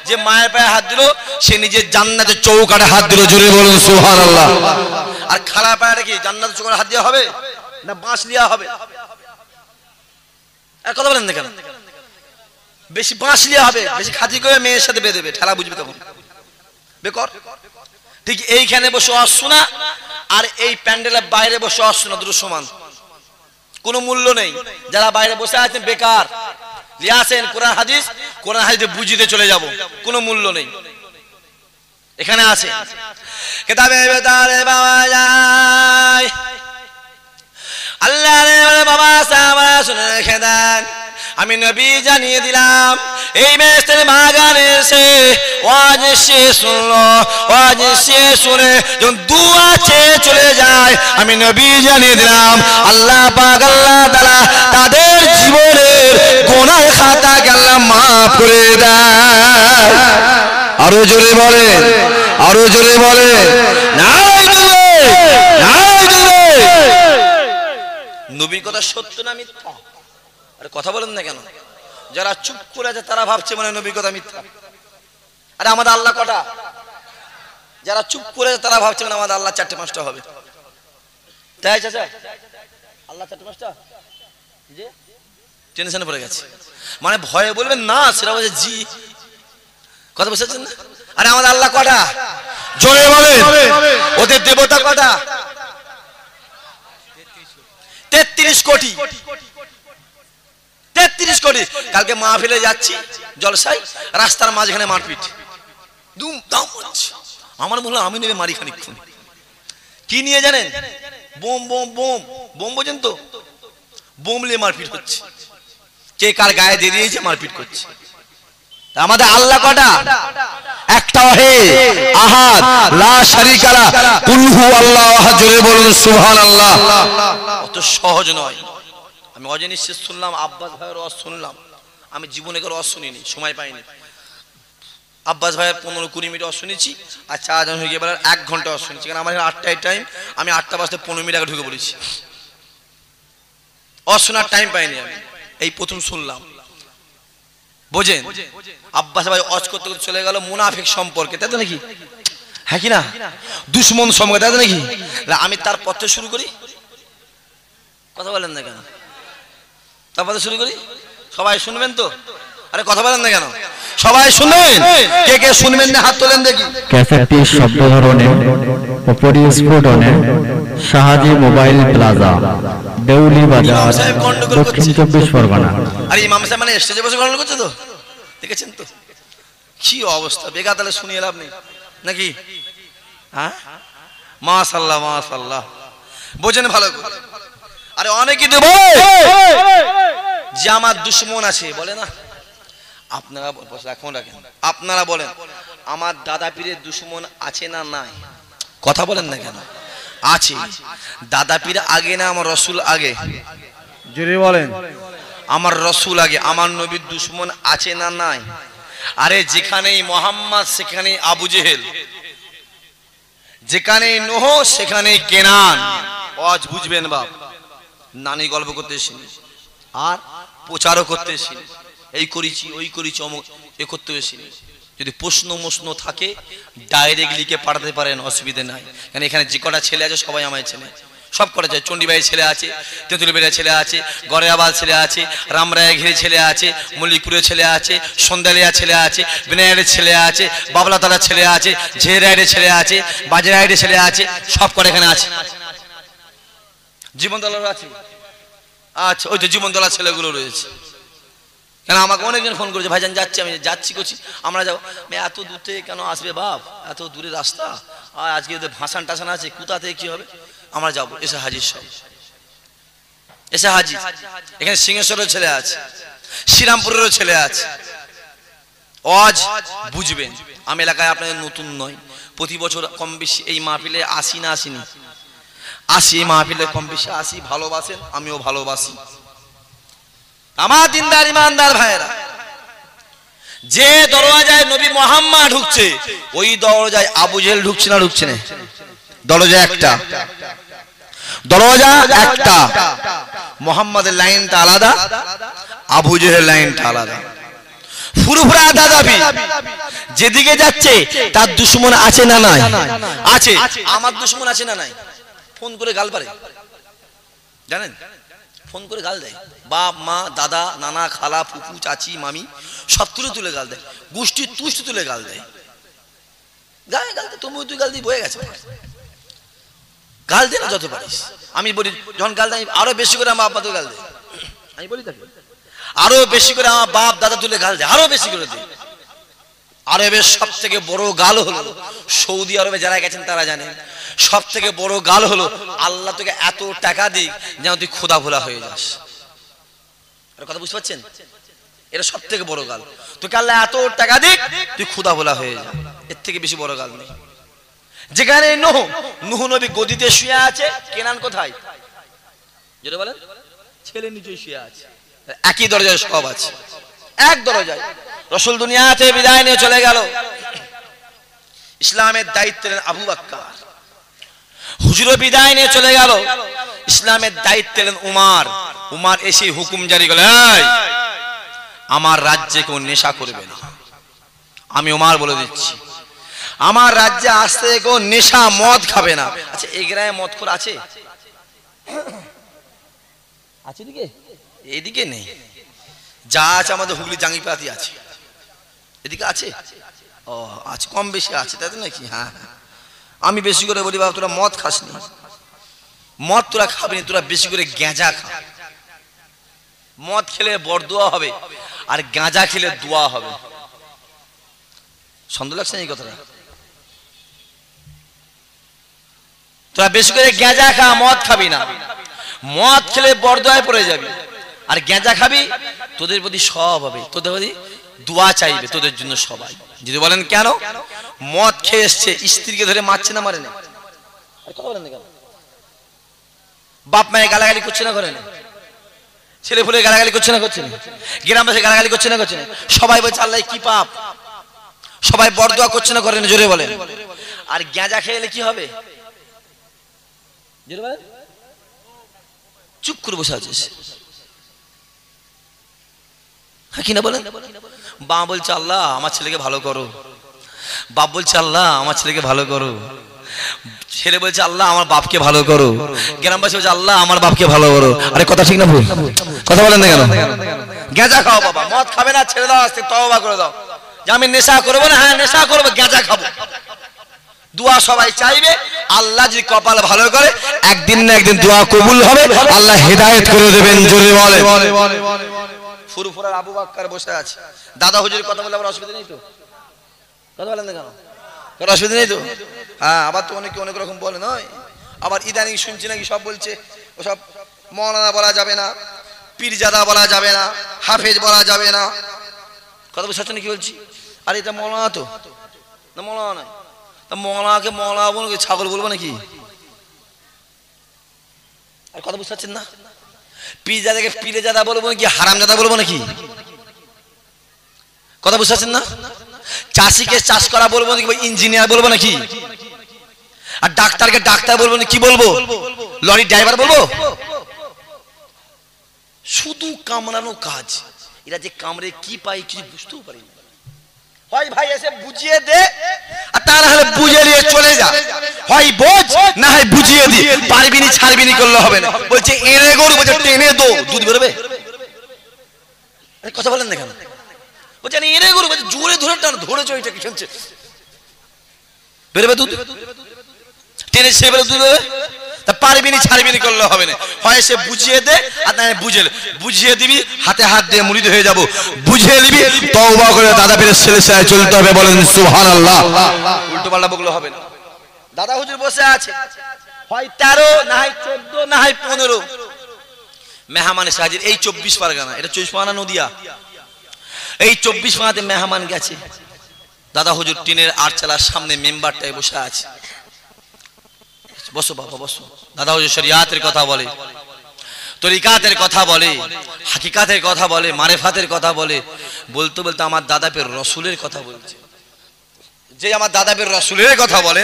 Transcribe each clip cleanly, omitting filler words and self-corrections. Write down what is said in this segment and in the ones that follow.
যে মায়ের পায়ে হাত দিল সে নিজের জান্নাতের চৌকাঠে হাত দিল, জোরে বলুন সুবহানাল্লাহ। আর খালা পায়ে কি জান্নাতের চৌকাঠে হাত দেওয়া হবে না বাঁশ লিয়া হবে? আর কথা বলেন না কেন? বেশি বাঁশ লিয়া হবে, বেশি খাতি করে মেয়ের সাথে বেঁধে ঠেলা বুঝবে তখন বেকর। ঠিক এইখানে বসে ওয়াজ শোনা আর এই প্যান্ডেলের বাইরে বসে ওয়াজ শোনা দুটো সমান, কোনো মূল্য নেই। যারা বাইরে বসে আছেন বেকার, লিয়াছেন কোরআন হাদিস, কোরআন হাদিসে বুঝিতে চলে যাব, কোনো মূল্য নেই। এখানে আছে কিতাবে বেতারে বাবা যায় আল্লাহ রে বাবা সাবা শুনে রেখে দেন, আমি নবী জানিয়ে দিলাম এই মেসের বাগানে এসে ওয়াজ সে শুনলো, ওয়াজ সে শুনে যখন দুয়া চেয়ে চলে যায়, আমি নবী জানিয়ে দিলাম আল্লাহ পাক আল্লাহ তাআলা তাদের জীবনের গুনাহ খাতাকে আল্লাহ মাফ করে দেয়। আরো জোরে বলে, আরো জোরে বলে নবীর কথা সত্য না মিথ্যা? আরে কথা বলেন না কেন? যারা চুপ করে আছে তারা ভাবছে মানে নবীর কথা মিথ্যা। আরে আমাদের আল্লাহ কটা? যারা চুপ করে আছে তারা ভাবছে মানে আমাদের আল্লাহ 4টে 5টা হবে। তাই চাচা আল্লাহ 4টে 5টা জি টেনশনে পড়ে গেছে, মানে ভয়ে বলবেন না, সেটা বলছে জি। কথা বুঝছেন না? আরে আমাদের আল্লাহ কটা? জোরে বলেন। ওদের দেবতা কটা? 33 কোটি। 33 কোটি। কালকে মাহফিলে যাচ্ছি জলসায়, রাস্তার মাঝখানে মারপিট, দুম দাম হচ্ছে। আমার মনে হলো আমি নেবে মারি খানিকক্ষণ। কি নিয়ে জানেন? বোম বোম বোম বোম, বোঝেন তো? বোম নিয়ে মারপিট হচ্ছে, কে কার গায়ে দিয়ে দিয়েছে মারপিট করছে। আমাদের আল্লাহ কটা? একটা হে আহাদ লা শারীকা লা কুল হু আল্লাহু আহাদ, জোরে বলুন সুবহানাল্লাহ। অত সহজ নয়। আমি অজেনিস শুনলাম, আব্বাস ভাইয়ের ওয়াজ শুনলাম, আমি জীবনে কারো ওয়াজ শুনিনি, সময় পাইনি। আব্বাস ভাইয়ের 15-20 মিনিট ওয়াজ শুনেছি, আর চা আজান হয়ে গিয়ে বলে 1 ঘন্টা ওয়াজ শুনেছি, কারণ আমার 8টায় টাইম, আমি 8টা বাজতে 15 মিনিট আগে ঢুকে পড়েছি, ওয়াজ শোনার টাইম পাইনি। আমি এই প্রথম শুনলাম, বোঝেন? আব্বাস ভাই ওয়াজ করতে করতে চলে গেল মুনাফিক সম্পর্কে, তাই তো নাকি? হ্যাঁ কি না? দুশমন সম্পর্কে, তাই তো নাকি? আমি তার পথে শুরু করি, কথা বলেন না কেন? তারপরে শুরু করি, সবাই শুনবেন তো? আরে কথা বলেন না কেন? সবাই শুনবেন? কে কে শুনবেন না হাত তোলেন দেখি। ক্যাসেটটি শব্দ ধরনের ও পরিস্ফুটনের শাহাজি মোবাইল প্লাজা, দেউলি বাজার, দক্ষিণ 24 পরগনা। আরে ইমাম সাহেব মানে স্টেজে বসে গল্প করছে তো, দেখেছেন তো কি অবস্থা? বেকার তাহলে শুনিয়ে লাভ নেই নাকি? হ্যাঁ মাশাআল্লাহ মাশাআল্লাহ, বোঝেন ভালো করে। আরে অনেকেই দেব যে আমার দুশমন আছে, বলে না? আপনারা এখন রাখেন, আপনারা বলেন আমার দাদা পীরের দুশমন আছে না নাই? কথা বলেন না কেন? আছে। দাদা পীর আগে না আমার রসুল আগে? জোরে বলেন। আমার রসুল আগে। আমার নবীর দুশমন আছে না নাই? আরে যেখানেই মোহাম্মদ সেখানেই আবু জেহেল, যেখানেই নোহ সেখানেই কেনান। আজ বুঝবেন বাপ, নানি গল্প করতে এসেনি আর প্রচারও করতে এসেনি, এই করেছি ওই করেছি অমুক এ করতে এসেনি। যদি প্রশ্ন মশ্ন থাকে ডাইরেক্ট লিখে পাঠাতে পারেন, অসুবিধা নাই। কারণ এখানে যে কটা ছেলে আছে সবাই আমার ছেলে, সব কটা যায়। চণ্ডীবাইয়ের ছেলে আছে, তেঁতুলবেড়িয়ার ছেলে আছে, গড়িয়াবাদ ছেলে আছে, রামরায়ঘিরির ছেলে আছে, মল্লিকপুরের ছেলে আছে, সন্ধ্যালিয়া ছেলে আছে, বিনায়ের ছেলে আছে, বাবলাতলার ছেলে আছে, ঝেরাইয়ের ছেলে আছে, বাজারাইয়ের ছেলে আছে, সব কটা এখানে আছে। জীবনতলার আছে, আচ্ছা ওই তো জীবনতলার ছেলেগুলো রয়েছে। কেন আমাকে অনেকজন ফোন করেছে, ভাইজান যাচ্ছি, আমি যাচ্ছি করছি, আমরা যাবো। এত দূর থেকে কেন আসবে বাপ, এত দূরের রাস্তা, আর আজকে ভাসান টাসান আছে, কোথা থেকে কি হবে? আমরা যাবো। এসে হাজির, সব এসে হাজির। এখানে সিংহেশ্বরের ছেলে আছে, শ্রীরামপুরেরও ছেলে আছে। আজ বুঝবেন আমি এলাকায় আপনাদের নতুন নয়, প্রতি বছর কম বেশি এই মাহফিলে আসি না আসিনি? আসি, মাহফিলে কম বেশি আসি, ভালোবাসেন, আমিও ভালোবাসি। আমার দিনদার ইমানদার ভাইয়েরা, যে দরওয়াজায় নবী মুহাম্মদ ঢুকছে ওই দরওয়াজায় আবু জেহেল ঢুকছে না ঢুকছে না? দরজা একটা, দরওয়াজা একটা। মুহাম্মাদের লাইনটা আলাদা, আবু জেহেল লাইনটা আলাদা। ফুরফুরা দাদাবি যেদিকে যাচ্ছে তার দুশমন আছে না নাই? আছে। আমার দুশমন আছে না নাই? ফোন করে গাল পারে, জানেন? ফোন করে গাল দেয়, বাপ মা দাদা নানা খালা ফুফু চাচি মামি সব তুলে গাল দেয়, গোষ্ঠীর তুষ্ট তুলে গাল দেয়। গায়ে গাল দে, তুমি তুই গাল দিয়ে বয়ে গেছে। গাল দে না যত পারিস। আমি বলি যখন গাল দেয় আরো বেশি করে আমার আব্বা তো গাল দেয়, আমি বলি তাকে আরো বেশি করে আমার বাপ দাদা তুলে গাল দেয়, আরো বেশি করে দেয়। আরবের সব থেকে বড় গাল হলো, সৌদি আরবে যারা গেছেন তারা জানেন, সব থেকে বড় গাল হলো আল্লাহ তোকে এত টাকা দিক যেন তুই খোদা ভোলা হয়ে যাস। কথা বুঝতে পারছেন? এটা সব থেকে বড় গাল, তোকে আল্লাহ এত টাকা দিক তুই খোদা ভোলা হয়ে যা। এর থেকে বেশি বড় গাল নেই। যেখানে নূহ নবী গদিতে শুয়ে আছে, কেনান কোথায়? যেটা বলেন ছেলে নিচে শুয়ে আছে, একই দরজায় সব আছে, এক দরজায়। রাসূল দুনিয়াতে বিদায় নিয়ে চলে গেল। ইসলামের দায়িত্ব নিলেন আবু বকর। হুজুর বিদায় নিয়ে চলে গেল। ইসলামের দায়িত্ব নিলেন উমর। উমর এসে হুকুম জারি করলেন, আমার রাজ্যে কেউ নেশা করবে না। আমি উমর বলে দিচ্ছি, আমার রাজ্যে আসতে কেউ নেশা মদ খাবে না। আচ্ছা এই গ্রামে মদখোর আছে? আছে এদিকে? এদিকে নেই। যা আছে আমাদের হুগলি জাঙ্গিপাড়াতে আছে, এদিকে আছে? ও আচ্ছা, কম বেশি আছে তাই তো নাকি? হ্যাঁ, আমি বেশি করে বলি বাবা তোরা মদ খাসনি, মদ তোরা খাবি, তোরা বেশি করে গাঁজা খা। মদ খেলে বরদোয়া হবে আর গাঁজা খেলে দোয়া হবে। সন্দেহ লাগছে না এই কথাটা? তোরা বেশি করে গাঁজা খা, মদ খাবি না। মদ খেলে বরদোয়ায় পড়ে যাবি, আর গাঁজা খাবি তোদের প্রতি সব হবে, তোদের প্রতি দোয়া চাইবে তোদের জন্য সবাই। যদি বলেন কেন? মদ খেয়ে এসছে, স্ত্রীকে ধরে মারছে না মারে না? বাপ মায়ের গালাগালি করছে না করে না? ছেলে ফুলে গালাগালি করছে না করছে না? গ্রামবাসী গালাগালি করছে না করছে না? সবাই বলছে আল্লাহ কি পাপ, সবাই বরদোয়া করছে না করে না? জোরে বলেন। আর গাঁজা খেলে কি হবে? জোরে বলেন। চুপ করে বসে আছিস, কিনা বলেন? মা বলছে আল্লাহ আমার ছেলেকে ভালো করো, বাপ বলছে আল্লাহ আমার ছেলেকে ভালো করো, ছেলে বলছে আল্লাহ আমার বাপকে ভালো করো, গ্রামবাসী বলছে আল্লাহ আমার বাপকে ভালো করো। আরে কথা ঠিক না ভুল? কথা বলেন না কেন? গাঁজা খাও বাবা, মদ খাবে না, ছেড়ে দাও, আস্তে তওবা করে দাও যে আমি নেশা করবো না। হ্যাঁ নেশা করবো, গাঁজা খাবো। দোয়া সবাই চাইবে, আল্লাহ যদি কপাল ভালো করে একদিন না একদিন দোয়া কবুল হবে, আল্লাহ হেদায়েত করে দেবেন। জোরে বলে। ফুরফুরার আবু বকর বসে আছে, দাদা হুজুরের কথা বলে আবার অসুবিধা নেই তো? কথা বলেন না কেন? কোনো অসুবিধা নেই তো? হ্যাঁ, আবার তো অনেকে অনেক রকম বলে নয়। আবার ইদানিং শুনছি নাকি সব বলছে ওসব মৌলানা বলা যাবে না, পীরজাদা বলা যাবে না, হাফেজ বলা যাবে না। কথা বুঝতে পারছেন কি বলছি? আর এটা মৌলানা তো না, মৌলানা নয়। তা মৌলানাকে মৌলানা বলবো, ছাগল বলবো নাকি? আর কথা বুঝতে পারছেন না? পীরজাদাকে পীরজাদা বলবো নাকি হারামজাদা বলবো নাকি? কথা বুঝতে পারছেন না? চাষিকে চাষ করা বলবো নাকি ইঞ্জিনিয়ার বলবো নাকি? আর ডাক্তারকে ডাক্তার বলবো নাকি? কি বলবো? লরি ড্রাইভার বলবো? শুধু কামড়ানো কাজ। এরা যে কামড়ে কি পায় কিছু বুঝতেও পারি না। হয় ভাই এসে বুঝিয়ে দে, আর তা না হলে বুঝিয়ে নিয়ে চলে যা। হয় বোঝ না হয় বুঝিয়ে দি, পারবিনি ছাড়বিনি করলে হবে না। বলছে এনে গরু, বলছে টেনে দো, দুধ বেরোবে। কথা বলেন না কেন? বলছে এনে গরু, বলছে জোরে ধরে টান, ধরেছ এটা কি শুনছে, বেরোবে দুধ, টেনে সে বেরোবে দুধ বেরোবে। তা পারবিনি ছাড়বিনি করলে হবে না। হয় সে বুঝিয়ে দে, আর না বুঝিয়ে দিবি, হাতে হাত দিয়ে মুড়িদ হয়ে যাবো, বুঝিয়ে দিবি, তওবা করে দাদা পীরের সিলসিলায় চলতে হবে। বলেন সুবহানাল্লাহ। উল্টো পাল্টা বকলে হবে না। দাদা হুজুর বসে আছে, হয় 13 না হয় 14 না হয় 15 মেহমান এসে হাজির। এই 24 পরগনা, এটা 24 পরগনা নদিয়া। এই 24 পরগনাতে মেহমান গেছে। দাদা হুজুর টিনের আটচালার সামনে মেম্বারটায় বসে আছে। বসো বাবা বসো। দাদা হুজুর শরিয়াতের কথা বলে, তরিকাতের কথা বলে, হাকিকাতের কথা বলে, মারেফাতের কথা বলে। বলতে বলতে আমার দাদা পীর রসুলের কথা বলছে। যে আমার দাদা পীর রসুলের কথা বলে,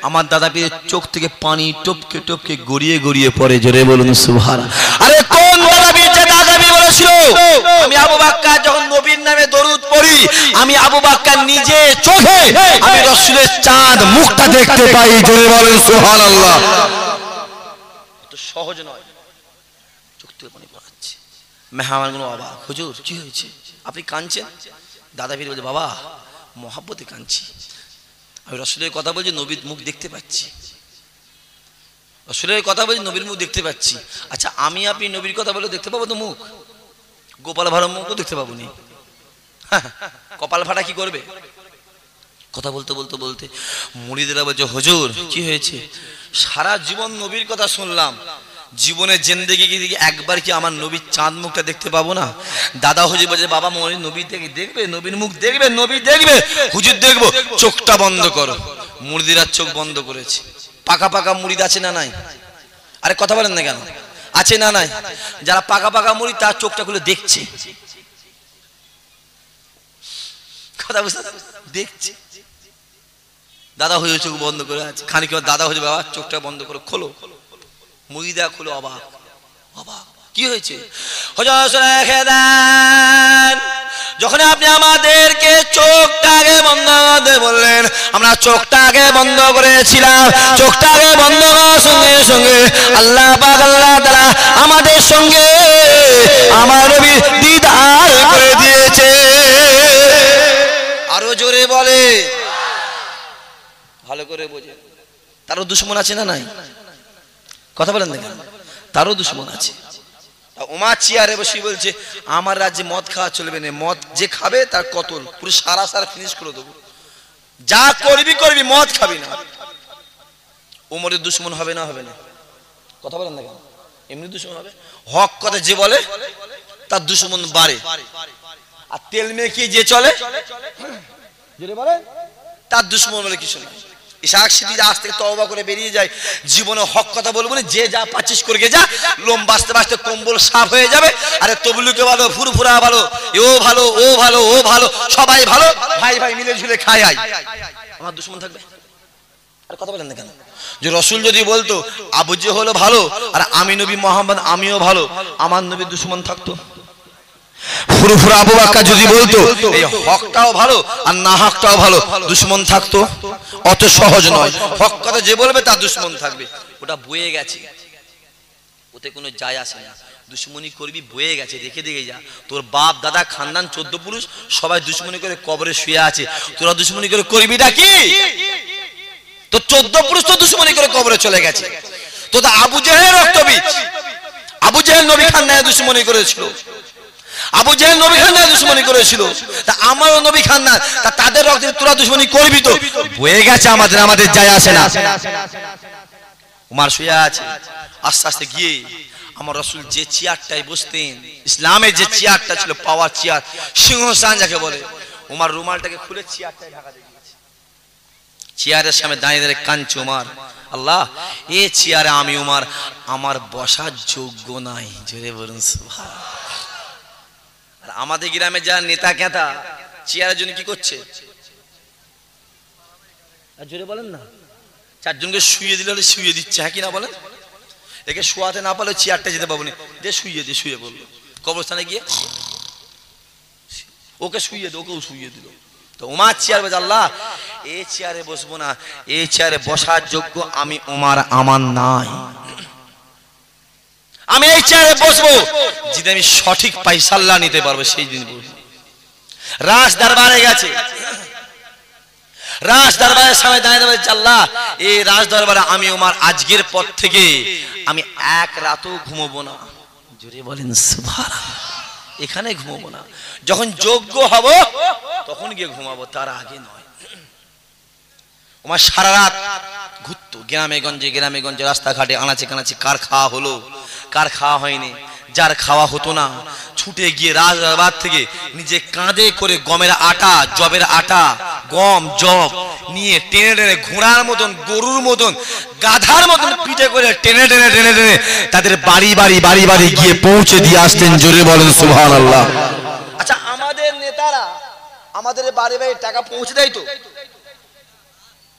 আমার দাদা পীরের চোখ থেকে পানি টপকে টপকে গড়িয়ে গড়িয়ে পড়ে। জোরে বলুন সুবহানাল্লাহ। আরে কোন দাদা পীর যে দাদা পীর বলেছিল আমি আবু বকর যখন নবীর নামে দরুদ করি, আমি আবু বকর নিজে চোখে আমি রাসূলের চাঁদ মুখটা দেখতে পাই। জোরে বলেন সুবহানাল্লাহ। তো সহজ নয়, চোখ থেকে পানি পড়াচ্ছে। মেহমানগুলো অবাক, হুজুর কি হয়েছে, আপনি কাঁদছেন? দাদা ফিরে বলছে, বাবা মহাব্বতে কাঁদছি, আমি রাসূলের কথা বলছি, নবীর মুখ দেখতে পাচ্ছি, রাসূলের কথা বলছি, নবীর মুখ দেখতে পাচ্ছি। আচ্ছা আমি আপনি নবীর কথা বলে দেখতে পাবো তো মুখ? গোপাল ভাড়া মুখও দেখতে পাবো নি, কপাল ফাটা কি করবে? কথা বলতে বলতে বলতে মুরিদেরা বলছে, হুজুর কি হয়েছে? সারা জীবন নবীর কথা শুনলাম, জীবনে জিন্দেগি কি একবার কি আমার নবীর চাঁদ মুখটা দেখতে পাবো না? দাদা হুজুর বলছে, বাবা মনে নবী দেখবে, নবীর মুখ দেখবে, নবী দেখবে। হুজুর দেখবো, চোখটা বন্ধ করো। মুরিদেরা চোখ বন্ধ করেছে। পাকা পাকা মুরিদ আছে না নাই? আরে কথা বলেন না কেন, আছে না নাই? যারা পাকা পাকা মুরিদ তার চোখটা খুলে দেখছে, কথা বুঝতে দেখছে। দাদা হুজুর চোখ বন্ধ করে আছে। খানিক দাদা হুজুর, বাবা চোখটা বন্ধ করে খোলো। মুরিদা খুলে অবাক, অবাক কি হয়েছে? হুজুর রেখে দেন, যখন আপনি আমাদেরকে চোখটাকে বন্ধ করতে বললেন, আমরা চোখটাকে বন্ধ করেছিলাম। চোখটাকে বন্ধ করার সঙ্গে সঙ্গে আল্লাহ পাক আল্লাহ তাআলা আমাদের সঙ্গে আমার নবী দিদার করে দিয়েছে। আরো জোরে বলে, ভালো করে বোঝে। তারও দুশমন আছে না নাই? কথা বলেন দেখেন, তারও দুশমন আছে। ওমা চেয়ারে বসে বলছে, আমার রাজ্যে মদ খাওয়া চলবে না, মদ যে খাবে তার কতল পুরো সারা ফিনিশ করে দেবো, যা করবি করবি, মদ খাবি না। ওমরের দুশমন হবে না? হবে না? কথা বলেন না কেন, এমনি দুশমন হবে। হক কথা যে বলে তার দুশমন বাড়ে, আর তেল মেখে যে চলে তার দুশমন বলে কিছু না। ইশাক সিটি আজ থেকে তওবা করে বেরিয়ে যায়, জীবনে হক কথা বলবো না, যে যা পাচ্ছিস করে যা, লোম বাঁচতে বাঁচতে কম্বল সাফ হয়ে যাবে। আরে তবলুকে ভালো, ফুরফুরা ভালো, ও ভালো, ও ভালো, ও ভালো, সবাই ভালো, ভাই ভাই মিলে ঝুলে খায়। আমার দুশমন থাকবে? আর কথা বলেন না কেন? যে রাসূল যদি বলতো আবু জেহেল হলো ভালো আর আমি নবী মুহাম্মদ আমিও ভালো, আমার নবীর দুশমন থাকতো? ফুরফুরা আবু বকর যদি বলতো এই হকটাও ভালো আর না হকটাও ভালো, দুশমন থাকতো? অত সহজ নয়। হক কথা যে বলবে তার দুশমন থাকবে, ওটা বয়ে গেছে, ওতে কোনো যায় আসে না। দুশমনি করবি বয়ে গেছে, দেখে দেখে যা। তোর বাপ দাদা খানদান 14 পুরুষ সবাই দুশমনি করে কবরে শুয়ে আছে, তোরা দুশমনি করে করবিটা কি? তো 14 পুরুষ তো দুশমনি করে কবরে চলে গেছে। তো আবু জেহেল রক্তবীজ, আবু জেহেল নবী খানদানে দুশমনি করেছিল, আবু জেহেল নবী খানদানে দুশমনি করেছিল, তা আমারও নবী খানদান, তা তাদের রক্তে তোরা দুশমনি করবি তো বয়ে গেছে, আমাদের যায় আসে না। উমার শুয়ে আছে, আস্তে আস্তে গিয়ে আমার রাসূল যে চেয়ারটায় বসতেন, ইসলামের যে চেয়ারটা ছিল, পাওয়ার চেয়ার, সিংহাসন যাকে বলে, উমার রুমালটাকে খুলে চেয়ারটায় ঢাকা দিয়ে দিয়েছে। চেয়ারের সামনে দাঁড়িয়ে দাঁড়িয়ে কাঁদছে উমার, আল্লাহ এই চেয়ারে আমি উমার আমার বসার যোগ্য নাই। জোরে বলুন সুবহানাল্লাহ। আর আমাদের গ্রামে যারা নেতা কেতা চেয়ারের জন্য কি করছে? জোরে বলেন না, চারজনকে শুয়ে দিলে শুয়ে দিচ্ছে, হ্যাঁ কি না বলেন? একে শোয়াতে না পারলে চেয়ারটা যেতে পাবো না, যে শুয়ে দিয়ে শুয়ে বললো, কবরস্থানে গিয়ে ওকে শুয়ে দে, ওকেও শুয়ে দিল। তো উমার চেয়ার বলছে, আল্লাহ এই চেয়ারে বসবো না, এই চেয়ারে বসার যোগ্য আমি উমার আমার নাই, আমি এই চেয়ারে বসবো যদি আমি সঠিক ফায়সালা নিতে পারবো, সেই দিন বসবো। রাজ দরবারে গেছে, রাজ দরবারের সামনে দাঁড়িয়ে বলছে, আল্লাহ এই রাজ দরবারে আমি উমার আজকের পর থেকে আমি এক রাতও ঘুমাবো না। জোরে বলেন সুবহানাল্লাহ। এখানে ঘুমাবো না, যখন যোগ্য হব তখন গিয়ে ঘুমাবো, তার আগে নয়। উমার সারা রাত ঘুরতো গ্রামে গঞ্জে রাস্তাঘাটে, আনাচে কানাচে, কার খাওয়া হলো কার খাওয়া হয়নি, যার খাওয়া হতো না ছুটে গিয়ে রাজদরবার থেকে নিজে কাঁধে করে গমের আটা, জবের আটা, গম জব নিয়ে টেনে টেনে ঘোড়ার মতন, গরুর মতন, গাধার মতন পিঠে করে টেনে টেনে টেনে টেনে তাদের বাড়ি বাড়ি গিয়ে পৌঁছে দিয়ে আসতেন। জোরে বলেন সুবহানাল্লাহ। আচ্ছা আমাদের নেতারা আমাদের বাড়ি টাকা পৌঁছে দেয় তো?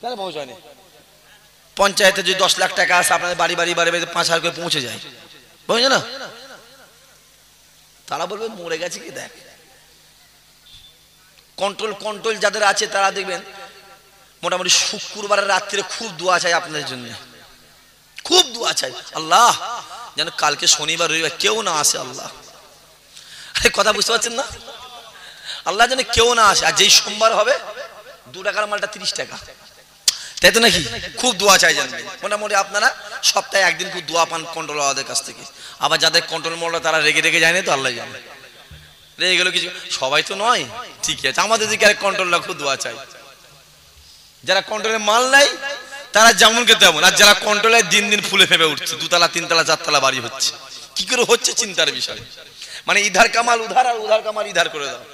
কেন পৌঁছায় না? পঞ্চায়েতে যদি 10 লাখ টাকা আসে, আপনাদের বাড়ি 5,000 করে পৌঁছে যায়, বুঝছে না? তারা বলবে মরে গেছে কি দেখ, কন্ট্রোল যাদের আছে তারা দেখবেন মোটামুটি শুক্রবারের রাত্রে খুব দোয়া চাই আপনাদের জন্য, খুব দোয়া চাই আল্লাহ যেন কালকে শনিবার রবিবার কেউ না আসে। আল্লাহ, আরে কথা বুঝতে পারছেন না? আল্লাহ যেন কেউ না আসে। আর যেই সোমবার হবে 2 টাকার মালটা 30 টাকা, তাই তো নাকি? খুব দোয়া চাই জানবেন। মোটামুটি আপনারা সপ্তাহে একদিন খুব দোয়া পান কন্ট্রোল আমাদের কাছ থেকে। আবার যাদের কন্ট্রোল মোড়া তারা রেগে যায় না তো, আল্লাহ জানে রেগে গেল কিছু, সবাই তো নয়, ঠিক আছে। আমাদের দিকে আর কন্ট্রোলটা খুব দোয়া চাই। যারা কন্ট্রোলের মাল নাই তারা যেমন কে তেমন, আর যারা কন্ট্রোলে দিন দিন ফুলে ফেপে উঠছে, 2 তলা 3 তলা 4 তলা বাড়ি হচ্ছে, কি করে হচ্ছে চিন্তার বিষয়। মানে ইধার কামাল উধার আর উধার কামাল ইধার করে দাও।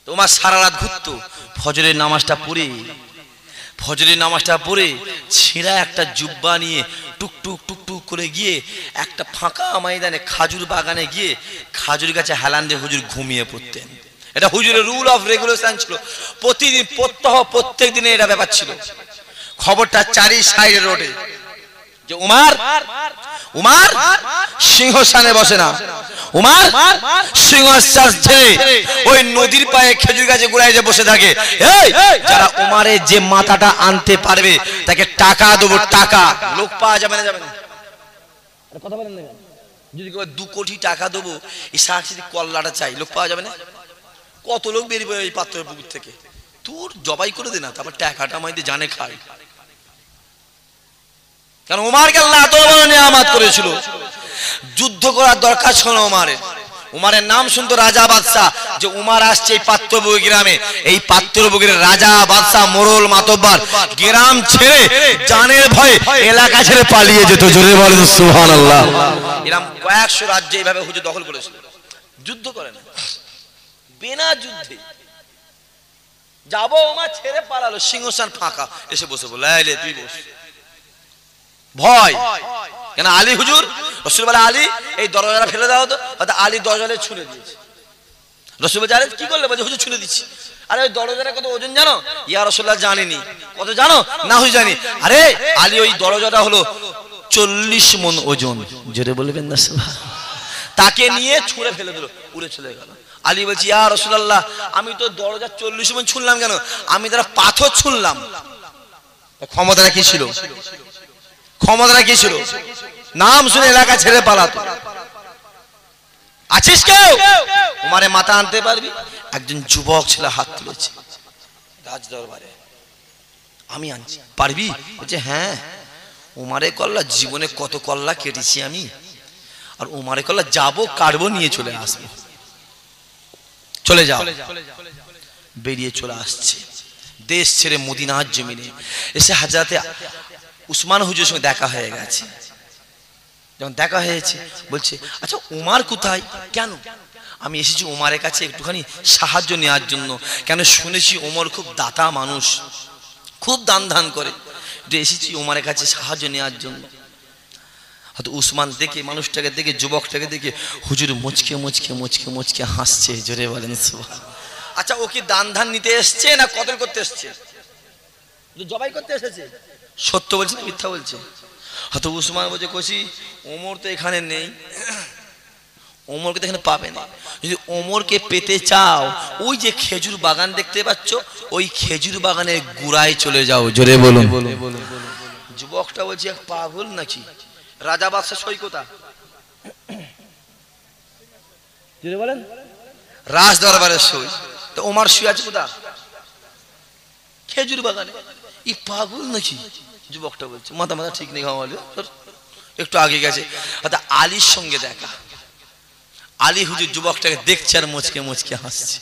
তোমার সারা রাত ঘুরতো, ফজরের নামাজটা পড়ে ছিঁড়া একটা জুব্বা নিয়ে টুকটুক করে গিয়ে একটা ফাঁকা ময়দানে খাজুর বাগানে গিয়ে খাজুর গাছে হেলান দিয়ে হুজুর ঘুমিয়ে পড়তেন। এটা হুজুরের রুল অফ রেগুলেশন ছিল, প্রতিদিন প্রত্যেক দিনে এটা ব্যাপার ছিল। খবরটা 4 সাইড রোডে যে উমার সিংহাসনে বসে না, উমার সিংহাসন ছেড়ে ওই নদীর পায়ে খেজুর গাছে গোড়ায় যে বসে থাকে। যারা উমারের যে মাথাটা আনতে পারবে তাকে টাকা দেবো, টাকা। লোক পাওয়া যাবে না, কথা বলেন না? যদি 2 কোটি টাকা দেবো, এই সাক্ষী কল্লাটা চাই, লোক পাওয়া যাবে না? কত লোক বেরিয়ে এই পাত্রের পুকুর থেকে, তোর জবাই করে দে না, তারপর টাকাটা আমাদের জানে খায়। কারণ উমারকে আল্লাহ এত বড় নিয়ামত করেছিল, যুদ্ধ করার দরকার ছিল না উমারের নাম শুনতো রাজা বাদশাহ, যে উমার আসছে এই পাত্রবুগি গ্রামে। এই পাত্রবুগির রাজা বাদশাহ মোড়ল মাতব্বর গ্রাম ছেড়ে জানের ভয়ে এলাকা ছেড়ে পালিয়ে যেত। জোরে বলেন সুবহানাল্লাহ। এরকম কয়েকশো রাজ্য এইভাবে হুজুর দখল করেছিল, যুদ্ধ করে না, বিনা যুদ্ধে। যাবো উমার ছেড়ে পালালো, সিংহাসন ফাঁকা, এসে বসে বলল তুই বস। ভয় কেন? আলী হুজুর রসুল বলে আলী এই দরজাটা ফেলে দাও তো, আলী দরজাটা ছুঁড়ে দিয়েছে। রসুল বলে কি করলে? বলছে হুজুর ছুঁড়ে দিচ্ছি। আরে ওই দরজাটা কত ওজন জানো? ইয়া রাসূলুল্লাহ জানিনি। কত জানো? না হুজুর জানি। আরে আলী ওই দরজাটা হলো 40 মণ ওজন। জোরে বলবেন না সুবহানাল্লাহ। তাকে নিয়ে ছুঁড়ে ফেলে দিল, উড়ে চলে গেল। আলী বলছে ইয়া রাসূলুল্লাহ আমি তো দরজা 40 মণ ছুঁড়লাম কেন? আমি তারা পাথর ছুঁড়লাম। ক্ষমতাটা কি ছিল? নাম শুনে এলাকা ছেড়ে পালাতো। আছিস কেউ? উমারে মাথা আনতে পারবি? একজন যুবক ছিল, হাত তুলেছে রাজ দরবারে, আমি আনছি, পারবি? বলছে হ্যাঁ। উমারে কল্লা জীবনে কত কল্লা কেটেছি আমি, আর উমারে কল্লা যাবো, কাটবো, নিয়ে চলে আসবো। চলে যাও। বেরিয়ে চলে আসছে দেশ ছেড়ে মদিনার জমিনে। এসে হাজরাতে উসমান হুজুরের সঙ্গে দেখা হয়ে গেছে। যখন দেখা হয়েছে বলছে আচ্ছা উমার কোথায়? কেন? আমি এসেছি উমারের কাছে একটুখানি সাহায্য নেওয়ার জন্য। কেন? শুনেছি ওমর খুব দাতা মানুষ, খুব দান ধান করে, এসেছি উমারের কাছে সাহায্য নেওয়ার জন্য। হয়তো উসমান দেখে, মানুষটাকে দেখে, যুবকটাকে দেখে হুজুর মুচকে হাসছে। জোরে বলেন সুবহানাল্লাহ। আচ্ছা ও কি দান ধান নিতে এসছে না কতল করতে এসছে? জবাই করতে এসেছে? সত্য বলছে না মিথ্যা বলছে? হয়তো উসমান বলছে কষি ওমর তো এখানে নেই, ওমরকে তো এখানে পাবে না। যদি ওমরকে পেতে চাও ওই যে খেজুর বাগান দেখতে পাচ্ছ, ওই খেজুর বাগানের গুড়ায় চলে যাও। জোরে বলুন। যুবকটা বলছে পাগল নাকি? রাজা বাদশাহ সৈকতা, জোরে বলেন, রাজ দরবারের সই। তো ওমর শুয়ে আছে কোথা? খেজুর বাগানে। ই পাগল নাকি? যুবকটা বলছে মাথা ঠিক নেই, একটু আগে গেছে। আলীর সঙ্গে দেখা। আলী হুজুর যুবকটাকে দেখছে আর মুচকে হাসছে।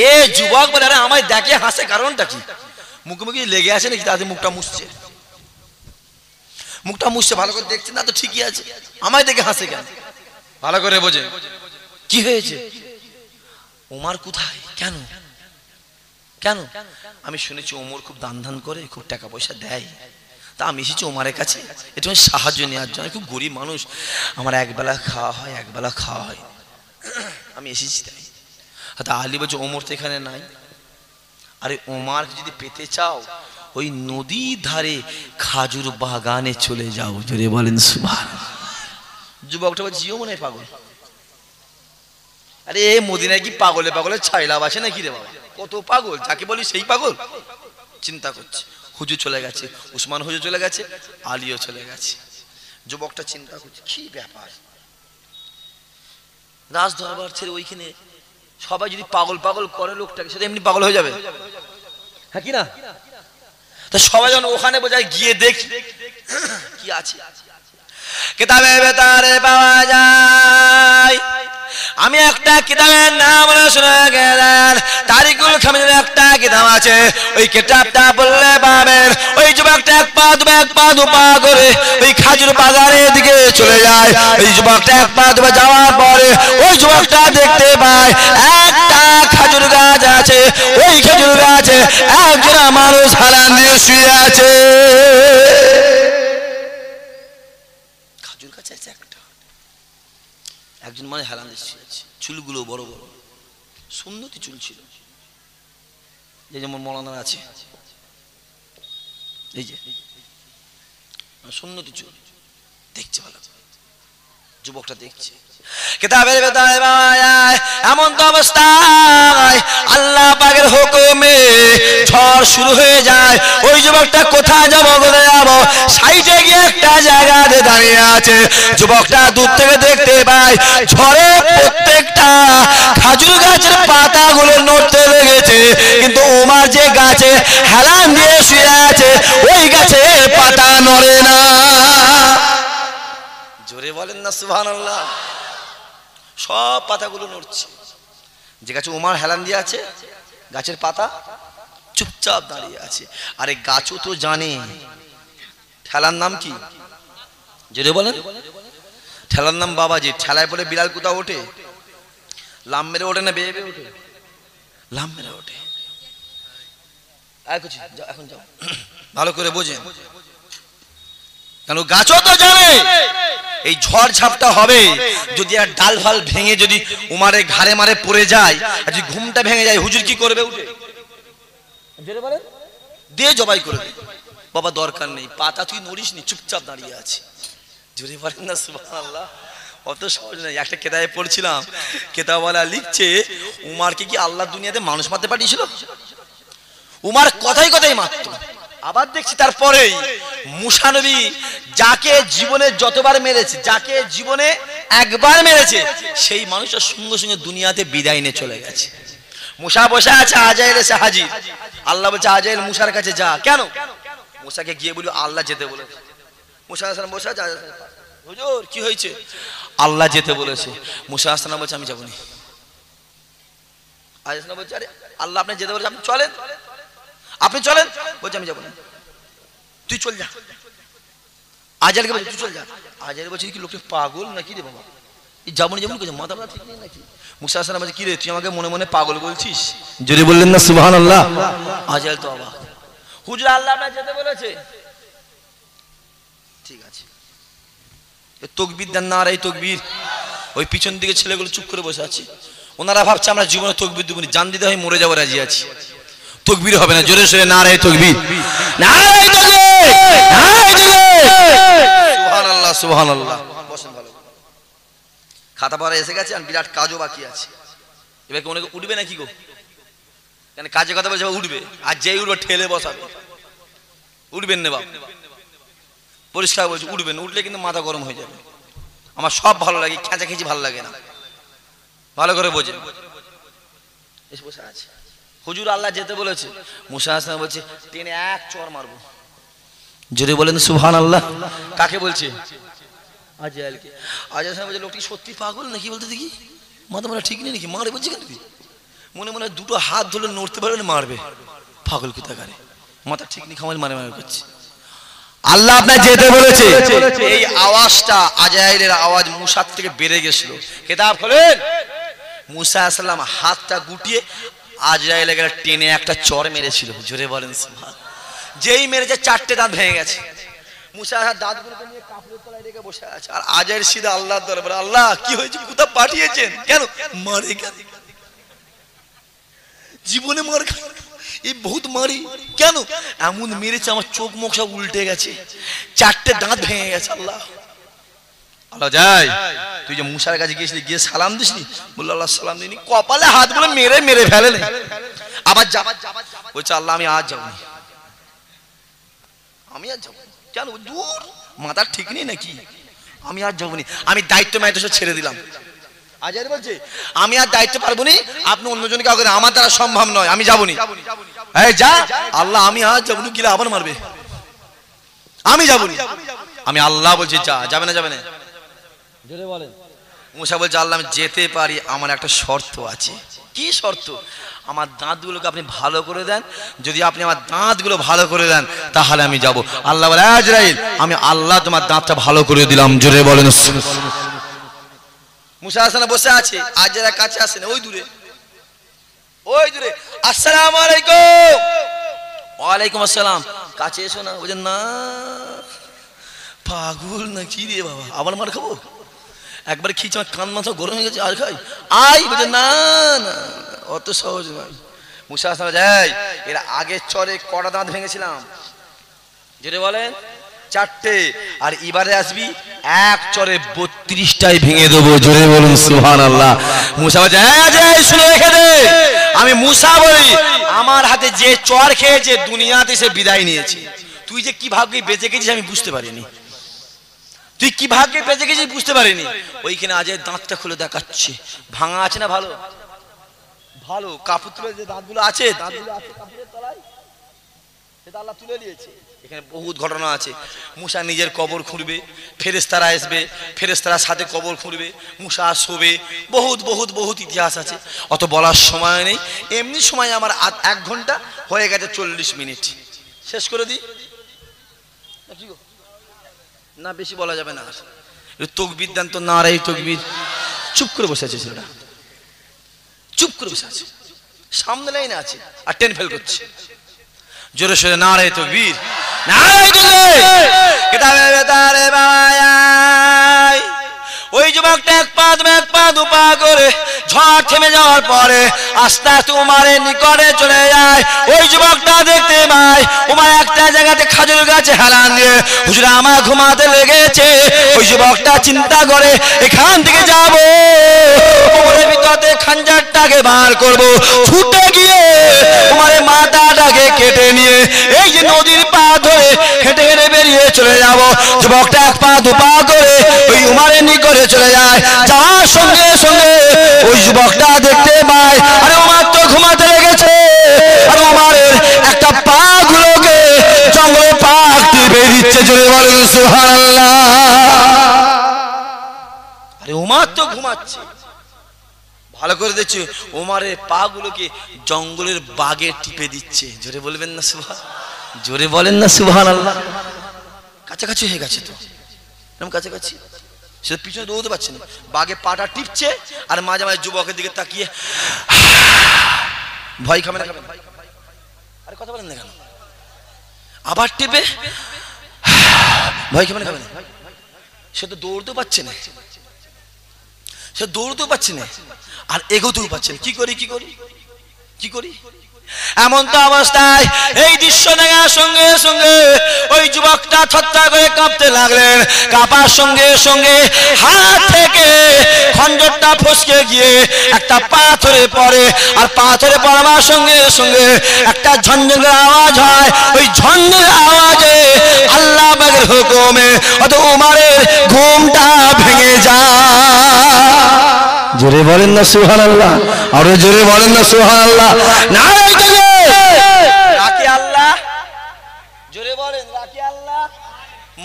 এ যুবক বলে আরে আমায় দেখে হাসে, কারণটা কি? মুখে লেগে আছে নাকি? তাদের মুখটা মুছছে, ভালো করে দেখছে না তো ঠিকই আছে, আমায় দেখে হাসে কেন? ভালো করে বোঝে কি হয়েছে। ওমর কোথায়? কেন? আমি শুনেছি ওমর খুব দান ধান করে, খুব টাকা পয়সা দেয়, তা আমি এসেছি ওমরের কাছে একটু সাহায্য নেওয়ার জন্য। খুব গরিব মানুষ, আমার একবেলা খাওয়া হয়, আমি এসেছি তাই। হয়তো আলী বলছে ওমর তো এখানে নাই। আরে ওমরকে যদি পেতে চাও ওই নদীর ধারে খাজুর বাগানে চলে যাও। জোরে বলেন সুবহানাল্লাহ। যুবকটা বলছে জিও মনে হয় পাগল, আরে মদিনায় কি পাগলে পাগলে ছাইলাভ আছে নাকি রে বাবা? কত পাগল, যাকে বলি সেই পাগল। চিন্তা করছে, হুজুর চলে গেছে, উসমান হুজুর চলে গেছে, আলীও চলে গেছে। যুবকটা চিন্তা করছে কি ব্যাপার, রাজ দরবার ছেড়ে ওইখানে সবাই যদি পাগল পাগল করে লোকটাকে, সেটা এমনি পাগল হয়ে যাবে, হ্যাঁ কি না? তা সবাই যখন ওখানে বোঝায় গিয়ে দেখি কি আছে। কিতাবের ভেতরে পাওয়া যায়, আমি একটা কিতাবের নাম শুনে গেলেন, তারিকুল খামিনের একটা কিতাব আছে, ওই কিতাবটা বললে পাবেন ওই যুবকটা এক পা দুপা করে ওই খাজুর বাজারের দিকে চলে যায়। ওই যুবকটা এক পা দুপা যাওয়ার পরে ওই যুবকটা দেখতে পায় একটা খাজুর গাছ আছে, ওই খাজুর গাছে একজন মানুষ হালান দিয়ে শুয়ে আছে। খাজুর গাছ আছে একটা, একজন মানে হেলান দিয়ে শুয়ে আছে, চুলগুলো বড় বড় সুন্নতি চুল ছিল, যেমন মৌলানার আছে, এই যে সুন্নতি চুল। দেখছে ভালো, যুবকটা দেখছে। কিতাবের ভেতরে পাওয়া যায় এমন তো অবস্থায় আল্লাহ পাকের হুকুমে ঝড় শুরু হয়ে যায়। ওই যুবকটা কোথায় যাবো কোথায় যাবো, সাইডে গিয়ে একটা জায়গাতে দাঁড়িয়ে আছে। যুবকটা দূর থেকে দেখতে পায় ঝড়ে প্রত্যেকটা খাজুর গাছের পাতাগুলো নড়তে লেগেছে, কিন্তু ওমার যে গাছে হেলান দিয়ে শুয়ে আছে ওই গাছে পাতা নড়ে না। জোরে বলেন না সুবহানাল্লাহ। সব পাতাগুলো নড়ছে, যে গাছে ওমার হেলান দিয়ে আছে গাছের পাতা চুপচাপ দাঁড়িয়ে আছে। আরে গাছও তো জানে ঠেলার নাম কি, জোরে বলেন। ঠেলার নাম বাবাজি। ঠেলায় পরে বিড়াল কোথাও ওঠে, লাম মেরে ওঠে না বেয়ে বেয়ে ওঠে? লাম মেরে ওঠে। এখন যাও ভালো করে বোঝেন, কেন গাছও তো জানে এই ঝড় ঝাপটা হবে, যদি আর ডাল ফাল ভেঙে যদি উমারে ঘাড়ে মারে পড়ে যায়, আর যদি ঘুমটা ভেঙে যায় হুজুর কি করবে? উঠে দিয়ে জবাই করে দে। বাবা দরকার নেই, পাতা তুই নড়িস নি, চুপচাপ দাঁড়িয়ে আছে। জোরে বলেন না সুবহানাল্লাহ। অত সহজ নয়। একটা কেতাবে পড়ছিলাম, কেতাবওয়ালা লিখছে উমারকে কি আল্লাহ দুনিয়াতে মানুষ মারতে পাঠিয়েছিল? উমার কথাই কথাই মারত। আবার দেখছি তারপরেই মুসা নবী যাকে জীবনে যতবার মেরেছে, যাকে জীবনে একবার মেরেছে, সেই মানুষটা সঙ্গে সঙ্গে দুনিয়াতে বিদায় নিয়ে চলে গেছে। মুসা বসে আছে, আজাইল এসে হাজির। আল্লাহ বলছে আজাইল মুসার কাছে যা। কেন? মুসাকে গিয়ে বলি আল্লাহ যেতে বলেছে। মুসা আসলাম বসে আছে, হুজুর কি হয়েছে? আল্লাহ যেতে বলেছে। মুসা আসলাম বলছে আমি যাবো না। আজাইল বলছে আরে আল্লাহ আপনি যেতে বলেছে, আপনি চলেন, আপনি চলেন। বলছে আমি যাবো না। তুই চল যা। আজাইলকে বলছে তুই চল যা। আজাইল বলছে কি লোকটা পাগল নাকি রে বাবা, এই যাবো না যাবো না, মাথা মাথা ঠিক নেই নাকি? মুসা আসলাম বলছে কি রে তুই আমাকে মনে মনে পাগল বলছিস? যদি বললেন না সুবহানাল্লাহ। আজাইল তো অবাক, হুজুর আল্লাহ আপনার যেতে বলেছে। ঠিক আছে, তকবীর দেন না। আর এই তকবীর, ওই পিছন দিকে ছেলেগুলো চুপ করে বসে আছে, ওনারা ভাবছে আমরা জীবনে তকবীর দেবো, জান দিতে হয় মরে যাবো রাজি আছি, তকবীর হবে না। জোরে সোরে নারে তকবীর, নারে তকবীর, নারে তকবীর, সুবহানাল্লাহ সুবহানাল্লাহ। বসেন ভালো। খাতা পড়া এসে গেছে, আর বিরাট কাজও বাকি আছে। এবার কি অনেকে উঠবে নাকি গো? কেন কাজে কথা বলছে উঠবে, আর যেই উঠবে ঠেলে বসাবে। উঠবেন না বাবা, পরিষ্কার বলছি উঠবেন। উঠলে কিন্তু মাথা গরম হয়ে যাবে। আমার সব ভালো লাগে, খেঁচা খেঁচি ভালো লাগে না। ভালো করে বোঝেন। এসে বসে আছে, হুজুর আল্লাহ যেতে বলেছে। মুসা আসলাম বলছে টেনে এক চর মারবো। জোরে বলেন সুবহানাল্লাহ। কাকে বলছে? আজাইলকে। আজাইল বলছে লোকটি সত্যি পাগল নাকি বলতে দেখি, মাথা মারা ঠিক নেই নাকি, মারে বলছে কেন? মনে মনে দুটো হাত ধরে নড়তে পারবে না, মারবে। পাগল কোথাকারে, মাথা ঠিক নেই, খামাল মারে মারে করছে। আল্লাহ আপনার যেতে বলেছে। এই আওয়াজটা আজাইলের আওয়াজ মুসার থেকে বেড়ে গেছিল। কেতাব খোলেন, মুসা আসলাম হাতটা গুটিয়ে আজরাইল গেলে টেনে একটা চর মেরেছিল। জোরে বলেন সুবহানাল্লাহ। যেই মেরেছে চারটে দাঁত ভেঙে গেছে। মুসা দাঁতগুলোকে নিয়ে কাপড়ের তলায় রেখে বসে আছে, আর আজাইল সিধা আল্লাহর দরবারে, আল্লাহ কি হয়েছে, কোথাও পাঠিয়েছেন? কেন? মারে কেন? জীবনে মার এই বহুত মারি কেন? এমন মেরেছে আমার চোখ মুখ সব উল্টে গেছে, চারটে দাঁত ভেঙে গেছে। আল্লাহ আল্লাহ যাই তুই যে মুসার কাছে গিয়েছিলি, গিয়ে সালাম দিসনি? বললো আল্লাহ সালাম দিনি। কপালে হাত গুলো মেরে মেরে ফেলে নেই, আবার যা। বলছে আল্লাহ আমি আজ যাবো, আমি আর যাবো। কেন? দূর, মাথার ঠিক নেই নাকি? আমি আর যাবো নি, আমি দায়িত্ব মাইতে ছেড়ে দিলাম। আজাদ বলছে আমি আর দায়িত্ব পারবো নি, আপনি অন্যজনকে কাউকে, আমার দ্বারা সম্ভব নয়, আমি যাবো নি। এই যা, আল্লাহ আমি আর যাবো না, গেলে আবার মারবে, আমি যাবো নি। আমি আল্লাহ বলছি যা, যাবে না? যাবে না? মুসা বলছে আল্লাহ আমি যেতে পারি, আমার একটা শর্ত আছে। কি শর্ত? আমার দাঁতগুলোকে আপনি ভালো করে দেন, যদি আপনি আমার দাঁতগুলো ভালো করে দেন তাহলে আমি যাব। আল্লাহ বলে আজরাইল আমি আল্লাহ তোমার দাঁতটা ভালো করে দিলাম। জোরে বলেন। মুসা আলাইহিস সালাম বসে আছে, আজরা কাছে আসেন, ওই দূরে, ওই দূরে। আসসালামু আলাইকুম। ওয়ালাইকুম আসসালাম। কাছে এসো না। বলছেন না, পাগল না কি রে বাবা, আবার মার খাবো? একবার খিচে আমার কান মাথা গরম হয়ে গেছে, আর খাই আই। বলছে না না, অত সহজ নয়। মুসা আলাইহিস সালাম যায়, এরা আগের চরে কটা দাঁত ভেঙেছিলাম? যেটা বলেন 4টে, আর এবারে আসবি এক চরে 32টাই ভেঙে দেবো। জোরে বলুন সুবহানাল্লাহ। মুসা বলছে শুনে রেখে দে, আমি মুসা বলি আমার হাতে যে চর খেয়েছে দুনিয়াতে সে বিদায় নিয়েছে। তুই যে কি ভাগ্যে বেঁচে গেছিস আমি বুঝতে পারিনি, তুই কি ভাগ্যে বেঁচে গেছিস বুঝতে পারিনি। ওইখানে আজ দাঁতটা খুলে দেখাচ্ছে, ভাঙা আছে না? ভালো ভালো কাপড় তুলে যে দাঁতগুলো আছে, দাঁতগুলো আছে কাপড়ের তলায়, সেটা আল্লাহ তুলে দিয়েছে। এখানে বহুত ঘটনা আছে। মুসা নিজের কবর খুঁড়বে, ফেরেশতারা আসবে, ফেরেশতারা সাথে কবর খুঁড়বে, মুসা শোবে, বহুত বহুত বহুত ইতিহাস আছে, অত বলার সময় নেই। এমনি সময় আমার 1 ঘন্টা হয়ে গেছে 40 মিনিট, শেষ করে দিই না? বেশি বলা যাবে না। তকবীর দেন তো, নারাই তকবীর। চুপ করে বসে আছে ছেলেটা, চুপ করে বসে আছে, সামনে লাইনে আছে আর টেন ফেল করছে। জোরে সোরে নারাই তকবীর, নারাই তকবীর। কিতাবের ভেতরে বাবাই ওই যুবকটা এক পা দুপা করে ঝড় থেমে যাওয়ার পরে আস্তে আস্তে উমারের নিকটে চলে যায়। ওই যুবকটা দেখতে পায় উমার একটা জায়গাতে খাজুর গাছে হেলান দিয়ে, হুজুর আমার ঘুমাতে লেগেছে। ওই যুবকটা চিন্তা করে এখান থেকে যাব, কোমরের ভিতরে খাঞ্জারটাকে বার করব, ছুটে গিয়ে উমারের মাথাটাকে কেটে নিয়ে এই যে নদীর পা ধরে হেঁটে হেঁটে বেরিয়ে চলে যাব। যুবকটা এক পা দুপা করে ওই উমারের নিকটে চলে যায়। যাওয়ার সঙ্গে সঙ্গে ওই যুবকটা দেখতে পায় আরে উমার তো ঘুমাতে লেগেছে, আর উমারের একটা পা গুলোকে জঙ্গলে পাক টিপে দিচ্ছে। জোরে বলেন সুবহানাল্লাহ। আরে উমার তো ঘুমাচ্ছে, ভালো করে দেখছে উমারের পা গুলোকে জঙ্গলের বাগে টিপে দিচ্ছে। জোরে বলবেন না সুবহান, জোরে বলেন না সুবহানাল্লাহ। কাছাকাছি হয়ে গেছে তো, এরকম কাছাকাছি, সে পিছনে দৌড়তে পারছে না, বাগে পাটা টিপছে আর মাঝে মাঝে যুবকের দিকে তাকিয়ে ভয় খাবে না? আরে কথা বলেন না কেন? আবার টিপে ভয় খাবে না? খাবে না? সে তো দৌড়তেও পারছে না, সে দৌড়তেও পারছে না আর এগোতেও পারছে না। কি করি কি করি কি করি? এমন তো অবস্থায় এই দৃশ্য দেখার সঙ্গে সঙ্গে ওই যুবকটা থরথর করে কাঁপতে লাগলেন। কাঁপার সঙ্গে সঙ্গে হাত থেকে খঞ্জরটা ফসকে গিয়ে একটা পাথরে পড়ে, আর পাথরে পড়ার সঙ্গে সঙ্গে একটা ঝনঝনের আওয়াজ হয়। ওই ঝনঝনের আওয়াজে আল্লাহ পাকের হুকুমে অত উমারের ঘুমটা ভেঙে যায়। জোরে বলেন না সুবহানাল্লাহ, আরো জোরে বলেন না সুবহানাল্লাহ। নারায়ে তাকবীর। রাখি আল্লাহ, জোরে বলেন রাখি আল্লাহ।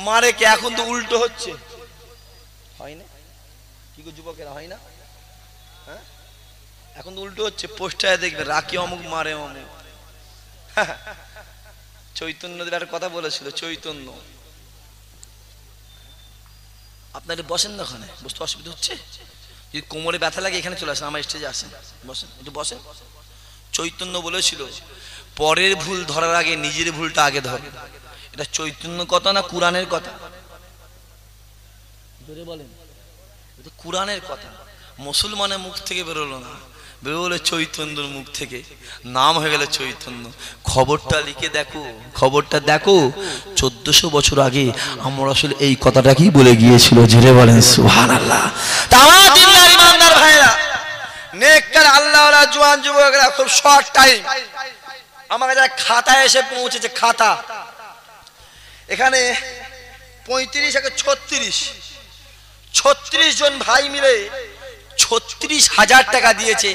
মারে কি এখন তো উল্টো হচ্ছে, হয় না? কি গো যুবকেরা, হয় না? হ্যাঁ, এখন তো উল্টো হচ্ছে। পোস্টারে দেখবে রাখি অমুক মারে অমুক। চৈতন্যদেব একটা কথা বলেছিল, চৈতন্য আপনারা বসেন না, ওখানে বসতে অসুবিধা হচ্ছে? যদি কোমরে ব্যথা লাগে এখানে চলে আসেন, আমার স্টেজে আসেন, বসেন একটু বসেন। চৈতন্য বলেছিল পরের ভুল ধরার আগে নিজের ভুলটা আগে ধর। এটা চৈতন্য কথা না কুরআনের কথা? জোরে বলেন, এটা কুরআনের কথা। মুসলমানের মুখ থেকে বেরোলো না, বেরোলে চৈতন্যর মুখ থেকে, নাম হয়ে গেল চৈতন্য। খবরটা লিখে দেখো, খবরটা দেখো 1400 বছর আগে আমরা আসলে এই কথাটাকেই বলে গিয়েছিল। জোরে বলেন সুবহানাল্লাহ। তামাম দিনদার ইমানদার ভাইরা, নেককার আল্লাহওয়ালা জওয়ান যুবকরা, খুব শর্ট টাইম আমার কাছে খাতা এসে পৌঁছেছে। খাতা এখানে 35 থেকে 36 জন ভাই মিলে 36,000 টাকা দিয়েছে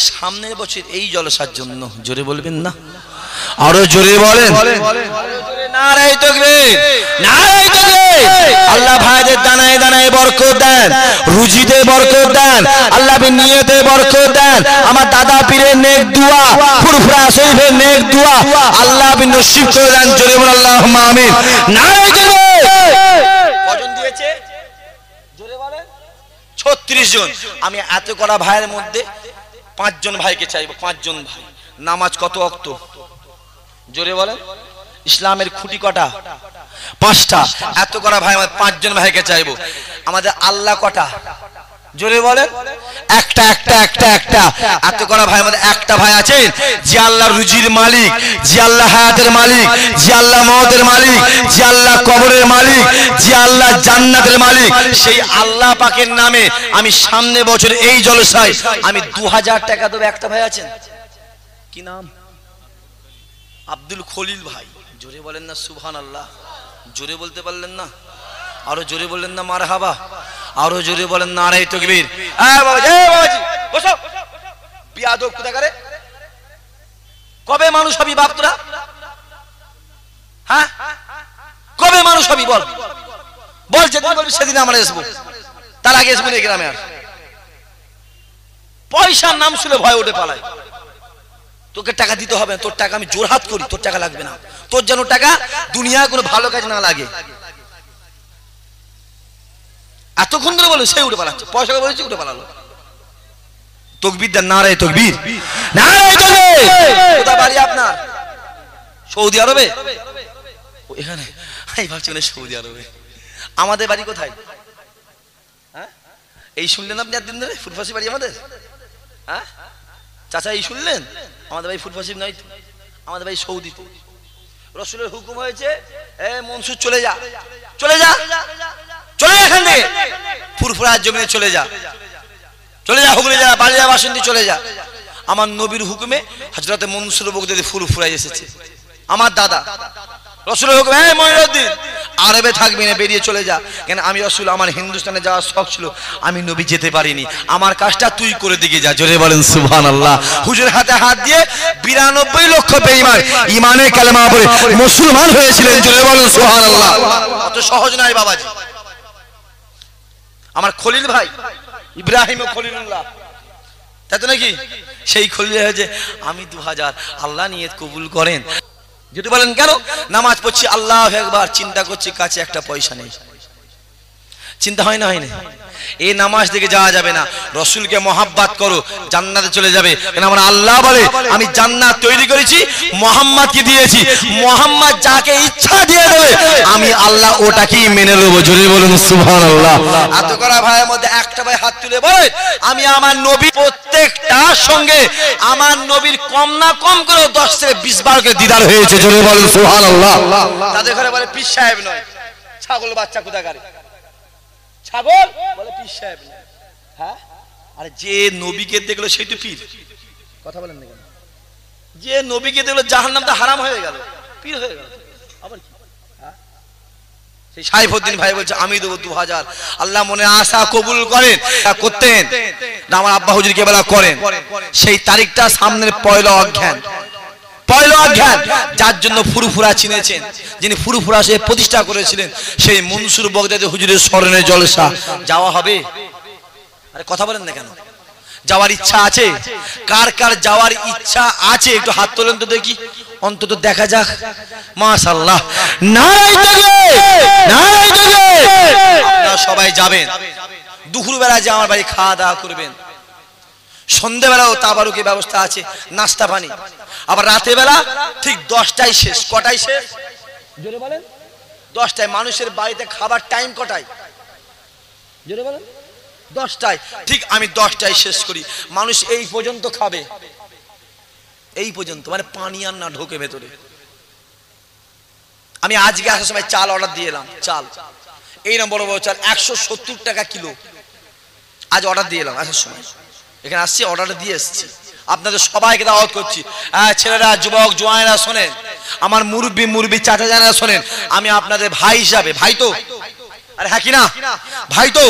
সামনের বছর এই জলসার জন্য। জোরে বলবেন না? আরো জোরে বলেন। নারায়ে তাকবীর, নারায়ে তাকবীর। আল্লাহ ভাইদের দানায় দানায় বরকত দেন, রুজিতে বরকত দেন, আল্লাহ নিয়তে বরকত দেন। আমার দাদা পীরের নেক দোয়া, ফুরফুরা শরীফের নেক দোয়া আল্লাহ নসিব করে দেন। জোরে বলেন আল্লাহুম্মা আমিন। নারায়ে তাকবীর। কজন দিয়েছে? জোরে বলেন। 36 জন। আমি এত করা ভাইয়ের মধ্যে 5 জন ভাইকে চাইবো। 5 জন ভাই। নামাজ কত ওয়াক্ত? জোরে বলেন। ইসলামের খুঁটি কটা? 5টা। এত করা ভাই আমাদের 5 জন ভাইকে চাইবো। আমাদের আল্লাহ কটা? জোরে বলেন। একটা একটা একটা একটা। এত করা ভাই আমাদের একটা ভাই আছেন যে আল্লাহ রুজির মালিক, যে আল্লাহ হায়াতের মালিক, যে আল্লাহ মওতের মালিক, যে আল্লাহ কবরের মালিক, যে আল্লাহ জান্নাতের মালিক। সেই আল্লাহ পাকের নামে আমি সামনে বছর এই জলসায় আমি 2000 টাকা দেব। একটা ভাই আছেন, কি নাম? আব্দুল খলিল ভাই। জোরে বলেন না সুবহানাল্লাহ। জোরে বলতে পারলেন না? আরো জোরে বললেন না মারহাবা? আরো জোরে বলেন নারায়ে তাকবীর। বাবাজি, বাবাজি বসো। বিয়াদব কোথাকারে? কবে মানুষ হবি বাপ তোরা? হ্যাঁ, কবে মানুষ হবি বল? বল, যেদিন বলবি সেদিন আমরা আসবো, তার আগে আসবো না এই গ্রামে। আর পয়সার নাম শুনে ভয় উঠে পালায়। তোকে টাকা দিতে হবে না, তোর টাকা আমি জোরহাত করি, তোর টাকা লাগবে না। তোর যেন টাকা দুনিয়া কোনো ভালো কাজ না লাগে। এতক্ষণ ধরে বলে সেই উঠে পালাচ্ছে, পয়সা বলেছি উঠে পালালো। তাকবীর দেন, নারায়ে তাকবীর, নারায়ে তাকবীর। কোথা বাড়ি আপনার? সৌদি আরবে? এখানে আমি ভাবছি সৌদি আরবে। আমাদের বাড়ি কোথায়? হ্যাঁ, এই শুনলেন আপনি একদিন ধরে ফুটফাসি বাড়ি আমাদের? হ্যাঁ চাচা, এই শুনলেন? আমাদের ভাই ফুটফাসি নয়, আমাদের ভাই সৌদিতে। রাসূলের হুকুম হয়েছে, এ মনসুর চলে যা, চলে যা, চলে যা এখান থেকে, ফুরফুরার জমিনে চলে যা, চলে যা, হুগলি যা, বালিয়া বাসন্তী চলে যা। আমার নবীর হুকুমে হযরতে মনসুর বগদাদি ফুরফুরায় এসেছে। আমার দাদা রাসূলের হুকুম, এই মঈনুদ্দিন আরবে থাকবি না, বেরিয়ে চলে যা। কেন আমি রাসূল, আমার হিন্দুস্তানে যাওয়ার শখ ছিল, আমি নবী যেতে পারিনি, আমার কাজটা তুই করে দিকে যা। জোরে বলেন সুবহানাল্লাহ। হুজুরের হাতে হাত দিয়ে 92 লক্ষ বেঈমান ঈমানের কালেমা পড়ে মুসলমান হয়েছিলেন। জোরে বলেন সুবহানাল্লাহ। অত সহজ নয় বাবাজি। আমার খলিল ভাই ইব্রাহিম ও খলিলুল্লাহ, তাই তো নাকি? সেই খলিল হয়েছে আমি 2000, আল্লাহ নিয়ত কবুল করেন। যদি বলেন কেন? নামাজ পড়ছি আল্লাহু আকবার, চিন্তা করছি কাছে একটা পয়সা নেই। চিন্তা হয় না? হয় না? এই নামাজ দিকে যাওয়া যাবে না। রাসূলকে মহব্বত করো, জান্নাতে চলে যাবে। কারণ আমার আল্লাহ বলে আমি জান্নাত তৈরি করেছি, মুহাম্মদকে দিয়েছি, মুহাম্মদ যাকে ইচ্ছা দিয়ে দেবে, আমি আল্লাহ ওটাকেই মেনে নেব। জোরে বলুন সুবহানাল্লাহ। এত করা ভাইয়ের মধ্যে একটা ভাই হাত তুলে বলে আমি আমার নবী প্রত্যেকটার সঙ্গে আমার নবীর কম না কম করে 10 থেকে 20 বার করে দিদার হয়েছে। জোরে বলুন সুবহানাল্লাহ। তাদের ঘরে বলে পীর সাহেব নয়, ছাগল বাচ্চা কোথাকারে? ছাগল বলে পীর সাহেব। হ্যাঁ, আরে যে নবীকে দেখলো সেই তো পীর। কথা বলেন না কেন? যে নবীকে দেখলো জাহান্নামটা হারাম হয়ে গেল, পীর হয়ে গেল। আবার কি? সেই সাইফুদ্দিন ভাই বলছে আমি দেবো 2000, আল্লাহ মনে আশা কবুল করেন। করতেন আমার আব্বা হুজুর কেবলা করেন। সেই তারিখটা সামনের পয়লা অজ্ঞান, পয়লা অজ্ঞান, যার জন্য ফুরফুরা চিনেছেন, যিনি ফুরফুরা সে প্রতিষ্ঠা করেছিলেন, সেই মনসুর বগদাদি হুজুরের স্মরণে জলসা যাওয়া হবে। আরে কথা বলেন না কেন? যাওয়ার ইচ্ছা আছে? কার কার যাওয়ার ইচ্ছা আছে একটু হাত তোলেন তো দেখি, অন্তত দেখা যাক। মাশাআল্লাহ, নারায়ে তাকবীর, নারায়ে তাকবীর। আপনারা সবাই যাবেন, দুপুরবেলা যে আমার বাড়ি খাওয়া দাওয়া করবেন, সন্ধ্যেবেলাও তাবারুকের ব্যবস্থা আছে, নাস্তা পানি। আবার রাতে বেলা ঠিক 10টায় শেষ। কটায় শেষ? জোরে বলেন। 10টায়। মানুষের বাড়িতে খাবার টাইম কটায়? জোরে বলেন। 10টায়, ঠিক আমি 10টায় শেষ করি। মানুষ এই পর্যন্ত খাবে, এই পর্যন্ত, মানে পানি আর না ঢোকে ভেতরে। আমি আজকে আসার সময় চাল অর্ডার দিয়ে এলাম, চাল এই না বড় বড় চাল 170 টাকা কিলো, আজ অর্ডার দিয়ে এলাম আসার সময়। এখানে আসছি, অর্ডার দিয়ে এসেছি। আপনাদের সবাইকে দাওয়াত করছি, ছেলেরা, যুবক জওয়ানেরা শোনেন, আমার মুরব্বি চাচা জানেরা শোনেন, আমি আপনাদের ভাই হিসাবে, ভাই তো, আরে হ্যাঁ কিনা ভাই তো,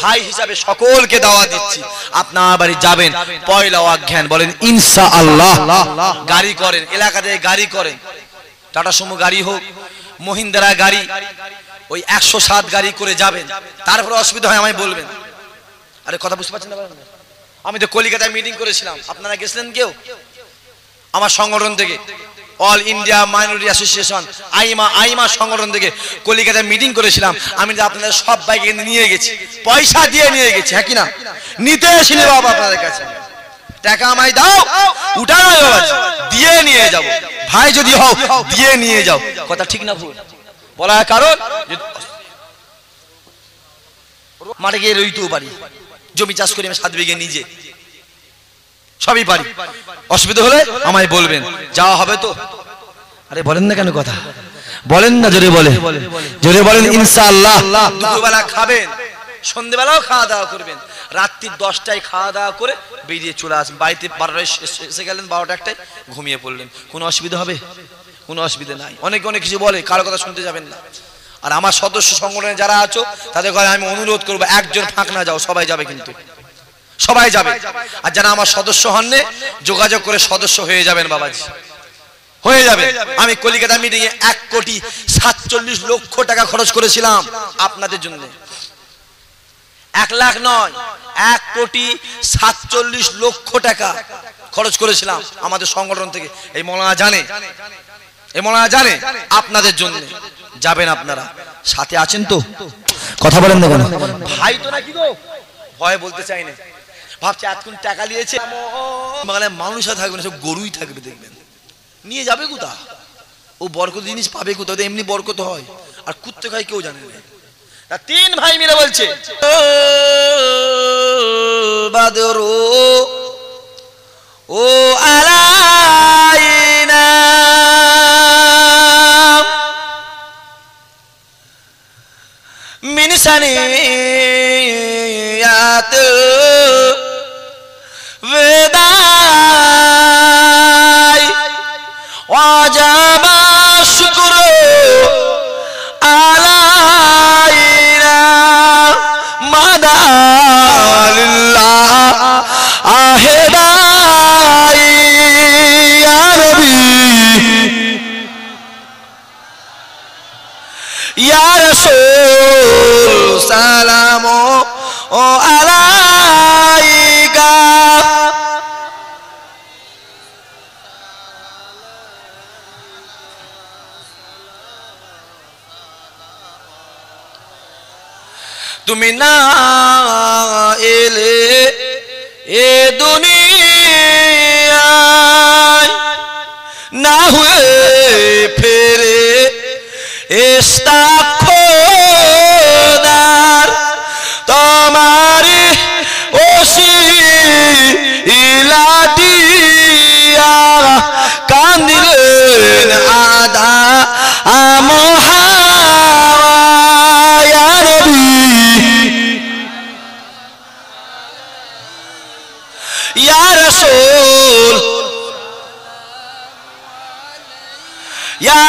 ভাই হিসাবে সকলকে দাওয়াত দিচ্ছি। আপনার বাড়ি যাবেন, পয়লা অজ্ঞান বলেন ইনশাআল্লাহ, গাড়ি করেন, এলাকাতে গাড়ি করেন, টাটা সুমো গাড়ি হোক, মহিন্দ্রা গাড়ি, ওই 107 গাড়ি করে যাবেন। তারপরে অসুবিধা হয় আমায় বলবেন। আরে কথা বুঝতে পারছেন না? আমি তো কলিকাতায় মিটিং করেছিলাম, আপনারা গেছিলেন কেউ? আমার সংগঠন থেকে, অল ইন্ডিয়া মাইনরিটি অ্যাসোসিয়েশন, আইমা সংগঠন থেকে কলিকাতায় মিটিং করেছিলাম। আমি আপনাদের সব বাইকে নিয়ে গেছি, পয়সা দিয়ে নিয়ে গেছি, হ্যাঁ কিনা? নিতে আসিনি বাবা আপনাদের কাছে, টাকা আমায় দাও, উঠা নয় বাবা, দিয়ে নিয়ে যাবো। ভাই যদি হও দিয়ে নিয়ে যাও, কথা ঠিক না ভুল বলা? কারণ মাঠে গিয়ে রইতেও পারি, জমি চাষ করি আমি 7 বিঘে নিজে, সবই পারি। অসুবিধা হলে আমায় বলবেন, যাওয়া হবে তো? আরে বলেন না কেন কথা বলেন না, জোরে বলেন ইনশাআল্লাহ। দুপুরবেলা খাবেন, সন্ধ্যেবেলাও খাওয়া দাওয়া করবেন, রাত্রি 10টায় খাওয়া দাওয়া করে বেরিয়ে চলে আসবেন বাড়িতে। 12টায় এসে গেলেন, 12টা 1টায় ঘুমিয়ে পড়লেন, কোনো অসুবিধা হবে? কোনো অসুবিধা নাই। অনেকে অনেক কিছু বলে, কারো কথা শুনতে যাবেন না। আর আমার সদস্য সংগঠনে যারা আছো তাদের কথা আমি অনুরোধ করবো, একজন ফাঁক না যাও, সবাই যাবে, কিন্তু সবাই যাবে। আর যারা আমার সদস্য হননি, যোগাযোগ করে সদস্য হয়ে যাবেন বাবাজি, হয়ে যাবে। আমি কলিকাতা মিটিংয়ে 1,47,00,000 টাকা খরচ করেছিলাম আপনাদের জন্য। 1 লাখ নয়, 1,47,00,000 টাকা খরচ করেছিলাম আমাদের সংগঠন থেকে। এই মৌলানা জানে আপনাদের জন্য। যাবেন আপনারা, সাথে আছেন তো? কথা বলেন না কেন? ভাই তো নাকি গো, ভয় বলতে চাই না, ভাবছে এতক্ষণ টাকা নিয়েছে, মানে মানুষরা থাকবে না, সব গরুই থাকবে, দেখবেন নিয়ে যাবে কোথা? ও বরকত জিনিস পাবে কোথা? এমনি বরকত হয়, আর কুত্তে খায় কেউ জানে না। 3 ভাই মিলে বলছে, ও আলাইনা মিন সানিয়াত বেদাই ওয়াজাবা শুকরু আলাইনা মাদালিল্লাহ আহেদাই ইয়া নবী ইয়া রাসূল সালামু আলাইকা। তুমি না এলে এ দুনিয়ায়, না হুয়ে ফেরে ইস্তা খোদার, তোমারি ওসিলা দিয়া কান্দিলেন আদা ইয়া রাসূল ইয়া